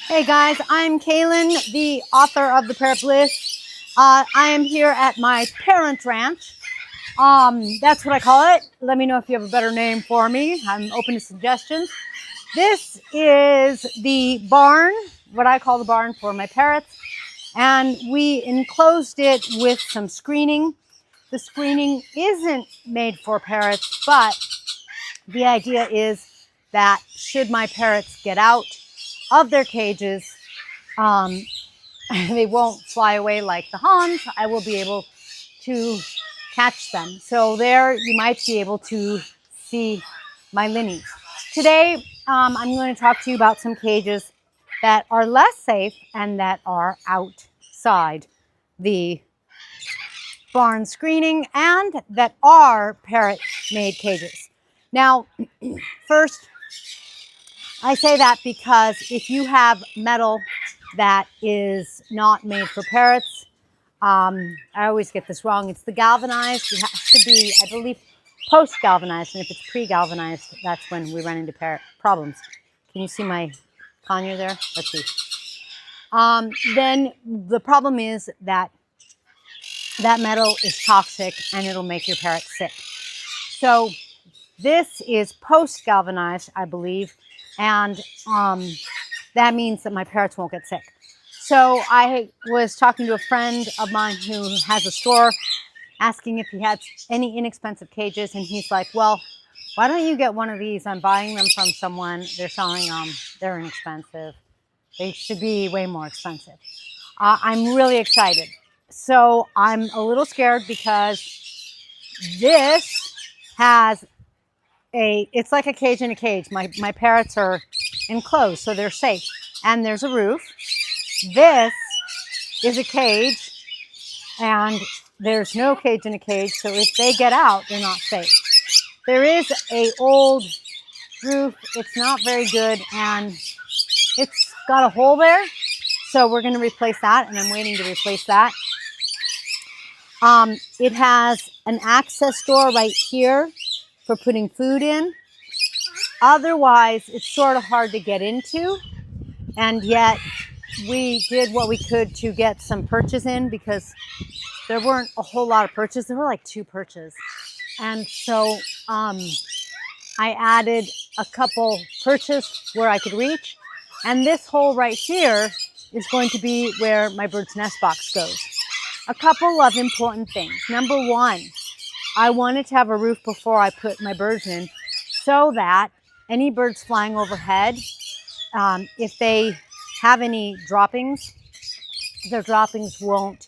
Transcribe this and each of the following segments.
Hey guys, I'm Kaylin, the author of the Parrot Bliss. I am here at my parent ranch. That's what I call it. Let me know if you have a better name for me. I'm open to suggestions. This is the barn, what I call the barn for my parrots. And we enclosed it with some screening. The screening isn't made for parrots, but the idea is that should my parrots get out of their cages, they won't fly away like the Hans. I will be able to catch them. So there you might be able to see my linnies. Today, I'm going to talk to you about some cages that are less safe and that are outside the barn screening and that are parrot-made cages. Now, first, I say that because if you have metal that is not made for parrots, I always get this wrong. It's the galvanized. It has to be, I believe, post-galvanized. And if it's pre-galvanized, that's when we run into parrot problems. Can you see my conure there? Let's see. Then the problem is that that metal is toxic and it'll make your parrot sick. So this is post-galvanized, I believe. And that means that my parrots won't get sick. So I was talking to a friend of mine who has a store, asking if he had any inexpensive cages. And he's like, well, why don't you get one of these? I'm buying them from someone. They're selling them. They're inexpensive. They should be way more expensive. I'm really excited. So I'm a little scared because this has it's like a cage in a cage. My parrots are enclosed, so they're safe. And there's a roof. This is a cage, and there's no cage in a cage, so if they get out, they're not safe. There is a old roof. It's not very good, and it's got a hole there, so we're going to replace that, and I'm waiting to replace that. It has an access door right here for putting food in. Otherwise, it's sort of hard to get into, and yet we did what we could to get some perches in because there weren't a whole lot of perches. There were like 2 perches. And so I added a couple perches where I could reach. And this hole right here is going to be where my bird's nest box goes. A couple of important things. Number 1, I wanted to have a roof before I put my birds in so that any birds flying overhead, if they have any droppings, their droppings won't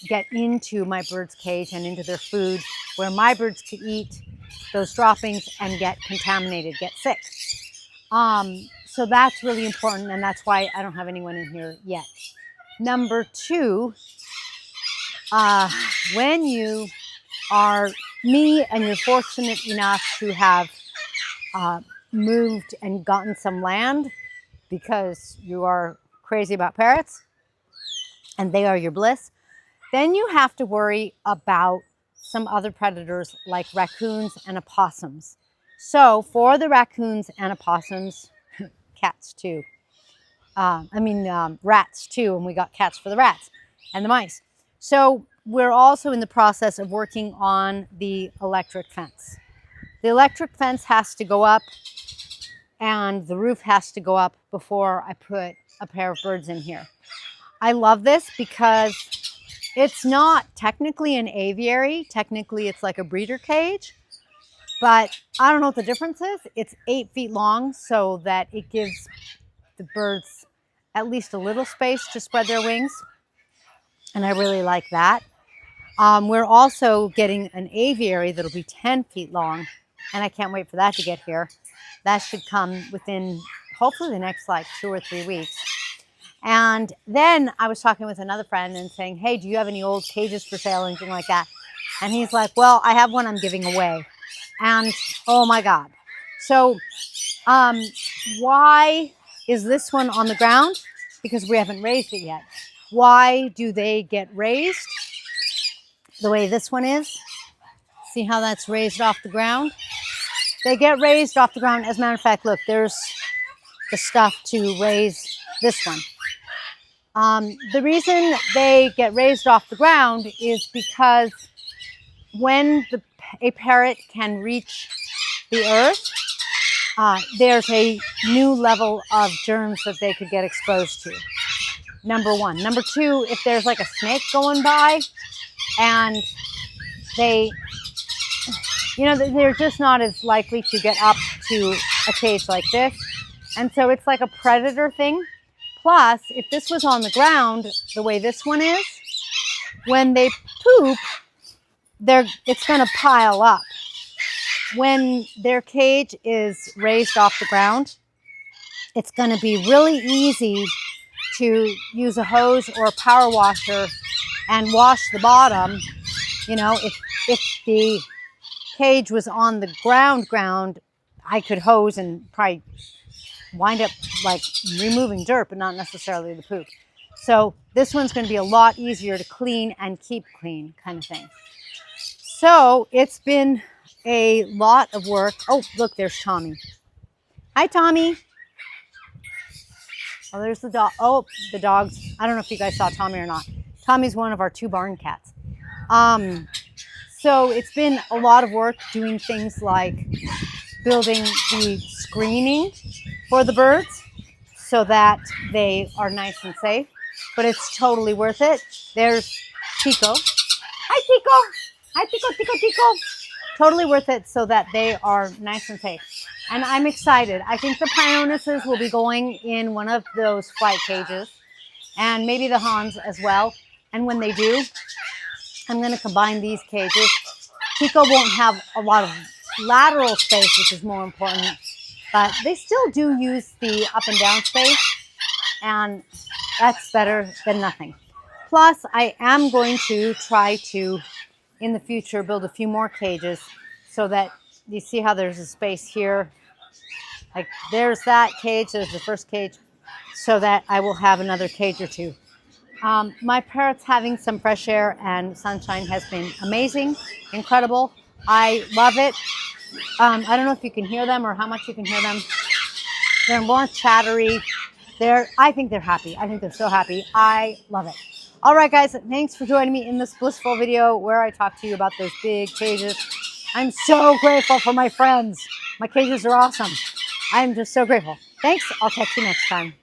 get into my bird's cage and into their food, where my birds could eat those droppings and get contaminated, get sick. So that's really important, and that's why I don't have anyone in here yet. Number 2, when you are me and you're fortunate enough to have moved and gotten some land because you are crazy about parrots and they are your bliss, then you have to worry about some other predators like raccoons and opossums. So for the raccoons and opossums, cats too. Rats too, and we got cats for the rats and the mice. So we're also in the process of working on the electric fence. The electric fence has to go up and the roof has to go up before I put a pair of birds in here. I love this because it's not technically an aviary. Technically, it's like a breeder cage, but I don't know what the difference is. It's 8 feet long so that it gives the birds at least a little space to spread their wings. And I really like that. We're also getting an aviary that'll be 10 feet long, and I can't wait for that to get here. That should come within hopefully the next like 2 or 3 weeks. And then I was talking with another friend and saying, hey, do you have any old cages for sale or anything like that? And he's like, well, I have one I'm giving away. And oh my God. So why is this one on the ground? Because we haven't raised it yet. Why do they get raised the way this one is? See how that's raised off the ground? They get raised off the ground. As a matter of fact, look, there's the stuff to raise this one. The reason they get raised off the ground is because when a parrot can reach the earth, there's a new level of germs that they could get exposed to. Number one. Number two, if there's like a snake going by and they, they're just not as likely to get up to a cage like this. And so it's like a predator thing. Plus, if this was on the ground, the way this one is, when they poop, it's going to pile up. When their cage is raised off the ground, it's going to be really easy to use a hose or a power washer and wash the bottom. If the cage was on the ground, I could hose and probably wind up like removing dirt, but not necessarily the poop. So this one's going to be a lot easier to clean and keep clean kind of thing. So it's been a lot of work. Oh, look, there's Tommy. Hi, Tommy. Oh, there's the dog. Oh, the dogs. I don't know if you guys saw Tommy or not. Tommy's one of our 2 barn cats. So it's been a lot of work doing things like building the screening for the birds so that they are nice and safe. But it's totally worth it. There's Tico. Hi, Tico. Hi, Tico. Totally worth it so that they are nice and safe. And I'm excited. I think the Pioneers will be going in one of those flight cages, and maybe the Hans as well. And when they do, I'm going to combine these cages. Tico won't have a lot of lateral space, which is more important, but they still do use the up and down space, and that's better than nothing. Plus, I am going to try to, in the future, build a few more cages so that you see how there's a space here. Like there's that cage, there's the first cage, so that I will have another cage or 2. My parrots having some fresh air and sunshine has been amazing, incredible. I love it. I don't know if you can hear them or how much you can hear them. They're more chattery. I think they're happy. I think they're so happy. I love it. All right, guys, thanks for joining me in this blissful video where I talk to you about those big cages. I'm so grateful for my friends. My cages are awesome. I'm just so grateful. Thanks. I'll catch you next time.